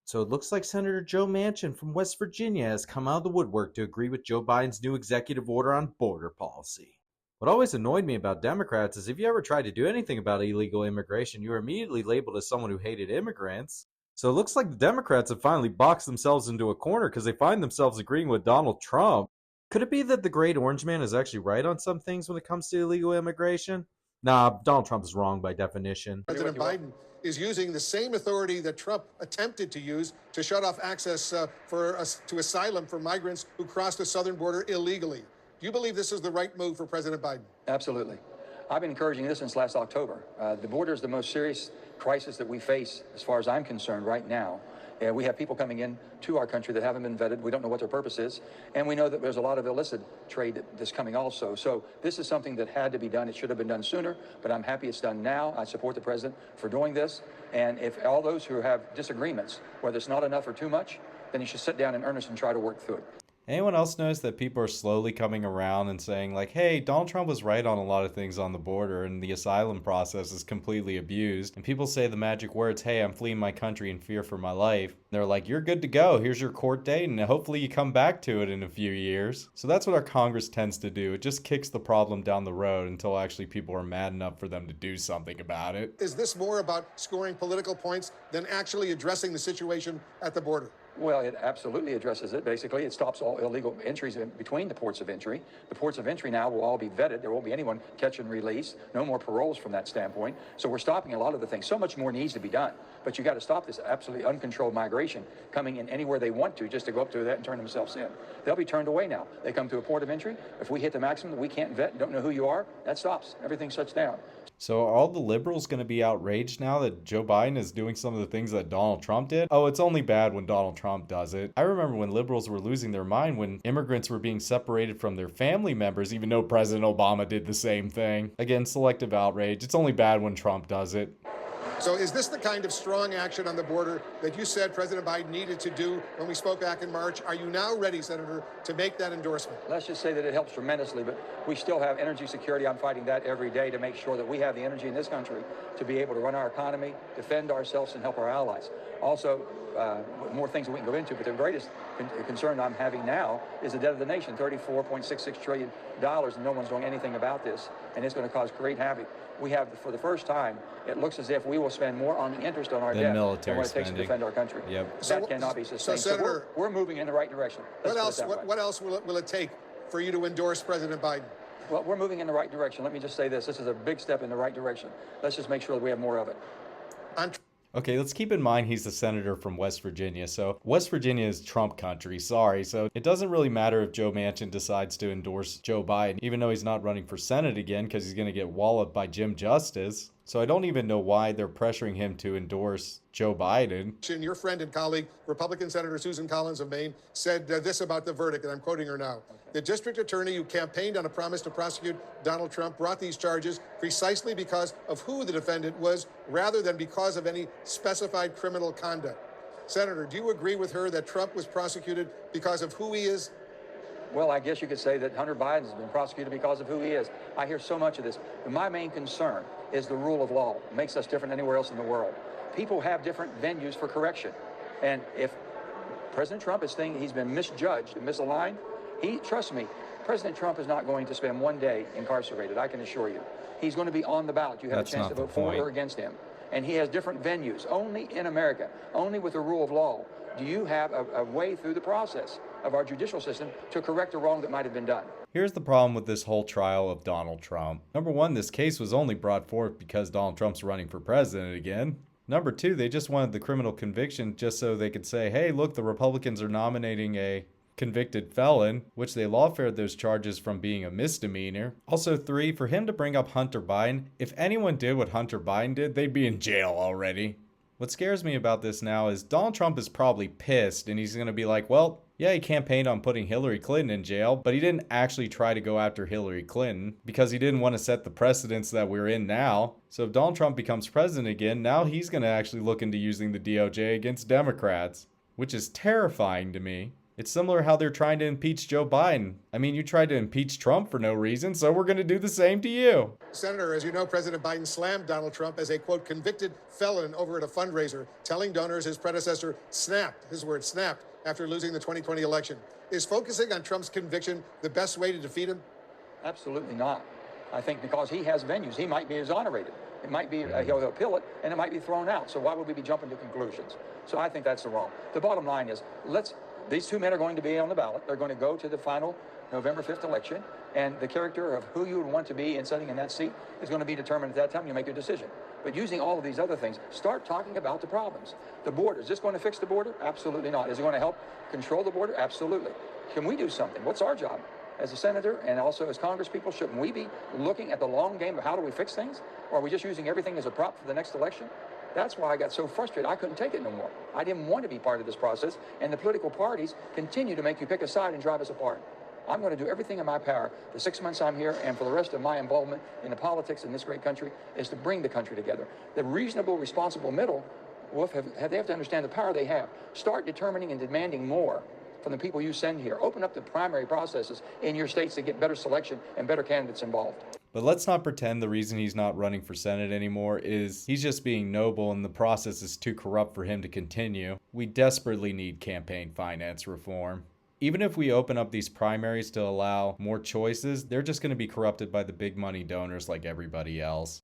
So it looks like Senator Joe Manchin from West Virginia has come out of the woodwork to agree with Joe Biden's new executive order on border policy. What always annoyed me about Democrats is if you ever tried to do anything about illegal immigration, you were immediately labeled as someone who hated immigrants. So it looks like the Democrats have finally boxed themselves into a corner because they find themselves agreeing with Donald Trump. Could it be that the Great Orange Man is actually right on some things when it comes to illegal immigration? Nah, Donald Trump is wrong by definition. President Biden is using the same authority that Trump attempted to use to shut off access to asylum for migrants who cross the southern border illegally. Do you believe this is the right move for President Biden? Absolutely. I've been encouraging this since last October. The border is the most serious crisis that we face, as far as I'm concerned, right now. We have people coming in to our country that haven't been vetted. We don't know what their purpose is. And we know that there's a lot of illicit trade that's coming also. So this is something that had to be done. It should have been done sooner, but I'm happy it's done now. I support the president for doing this. And if all those who have disagreements, whether it's not enough or too much, then you should sit down in earnest and try to work through it. Anyone else notice that people are slowly coming around and saying, like, hey, Donald Trump was right on a lot of things on the border and the asylum process is completely abused? And people say the magic words, hey, I'm fleeing my country in fear for my life. They're like, you're good to go. Here's your court date, and hopefully you come back to it in a few years. So that's what our Congress tends to do. It just kicks the problem down the road until actually people are mad enough for them to do something about it. Is this more about scoring political points than actually addressing the situation at the border? Well, it absolutely addresses it. Basically, it stops all illegal entries in between the ports of entry. The ports of entry now will all be vetted. There won't be anyone catch and release. No more paroles from that standpoint. So we're stopping a lot of the things. So much more needs to be done. But you got to stop this absolutely uncontrolled migration coming in anywhere they want to just to go up to that and turn themselves in. They'll be turned away now. They come to a port of entry. If we hit the maximum that we can't vet and don't know who you are, that stops. Everything shuts down. So are all the liberals going to be outraged now that Joe Biden is doing some of the things that Donald Trump did? Oh, it's only bad when Donald Trump does it. I remember when liberals were losing their mind when immigrants were being separated from their family members, even though President Obama did the same thing. Again, selective outrage. It's only bad when Trump does it. So is this the kind of strong action on the border that you said President Biden needed to do when we spoke back in March? Are you now ready, Senator, to make that endorsement? Let's just say that it helps tremendously, but we still have energy security. I'm fighting that every day to make sure that we have the energy in this country to be able to run our economy, defend ourselves, and help our allies. Also, more things that we can go into, but the greatest concern I'm having now is the debt of the nation, $34.66 trillion, and no one's doing anything about this, and it's going to cause great havoc. We have, for the first time, it looks as if we will spend more on the interest on our debt than what it takes to defend our country. Yep. That cannot be sustained. So, Senator, we're moving in the right direction. What else will it take for you to endorse President Biden? Well, we're moving in the right direction. Let me just say this. This is a big step in the right direction. Let's just make sure that we have more of it. Okay, let's keep in mind he's a senator from West Virginia. So West Virginia is Trump country, sorry. So it doesn't really matter if Joe Manchin decides to endorse Joe Biden, even though he's not running for Senate again because he's going to get walloped by Jim Justice. So I don't even know why they're pressuring him to endorse Joe Biden. Your friend and colleague, Republican Senator Susan Collins of Maine, said this about the verdict, and I'm quoting her now. The district attorney who campaigned on a promise to prosecute Donald Trump brought these charges precisely because of who the defendant was, rather than because of any specified criminal conduct. Senator, do you agree with her that Trump was prosecuted because of who he is? Well, I guess you could say that Hunter Biden has been prosecuted because of who he is. I hear so much of this. But my main concern is the rule of law. It makes us different than anywhere else in the world. People have different venues for correction. And if President Trump is thinking he's been misjudged and misaligned, trust me, President Trump is not going to spend one day incarcerated, I can assure you. He's going to be on the ballot. You have a chance to vote for or against him. And he has different venues. Only in America, only with the rule of law, do you have a way through the process of our judicial system to correct a wrong that might have been done. Here's the problem with this whole trial of Donald Trump. Number one, this case was only brought forth because Donald Trump's running for president again. Number two, they just wanted the criminal conviction just so they could say, hey, look, the Republicans are nominating a convicted felon, which they lawfared those charges from being a misdemeanor. Also, three, for him to bring up Hunter Biden, if anyone did what Hunter Biden did, they'd be in jail already. What scares me about this now is Donald Trump is probably pissed and he's going to be like, well, yeah, he campaigned on putting Hillary Clinton in jail, but he didn't actually try to go after Hillary Clinton because he didn't want to set the precedents that we're in now. So if Donald Trump becomes president again, now he's going to actually look into using the DOJ against Democrats, which is terrifying to me. It's similar how they're trying to impeach Joe Biden. I mean, you tried to impeach Trump for no reason, so we're going to do the same to you. Senator, as you know, President Biden slammed Donald Trump as a, quote, convicted felon over at a fundraiser, telling donors his predecessor snapped, his word, snapped, after losing the 2020 election. Is focusing on Trump's conviction the best way to defeat him? Absolutely not. I think because he has venues, he might be exonerated. It might be, he'll appeal it, and it might be thrown out. So why would we be jumping to conclusions? So I think that's the wrong. The bottom line is, these two men are going to be on the ballot. They're going to go to the final November 5th election, and the character of who you would want to be and sitting in that seat is going to be determined at that time. You make your decision. But using all of these other things, start talking about the problems. The border, is this going to fix the border? Absolutely not. Is it going to help control the border? Absolutely. Can we do something? What's our job? As a senator and also as Congress people, shouldn't we be looking at the long game of how do we fix things? Or are we just using everything as a prop for the next election? That's why I got so frustrated. I couldn't take it no more. I didn't want to be part of this process, and the political parties continue to make you pick a side and drive us apart. I'm going to do everything in my power the 6 months I'm here and for the rest of my involvement in the politics in this great country is to bring the country together. The reasonable, responsible middle, they have to understand the power they have. Start determining and demanding more from the people you send here. Open up the primary processes in your states to get better selection and better candidates involved. But let's not pretend the reason he's not running for Senate anymore is he's just being noble and the process is too corrupt for him to continue. We desperately need campaign finance reform. Even if we open up these primaries to allow more choices, they're just going to be corrupted by the big money donors like everybody else.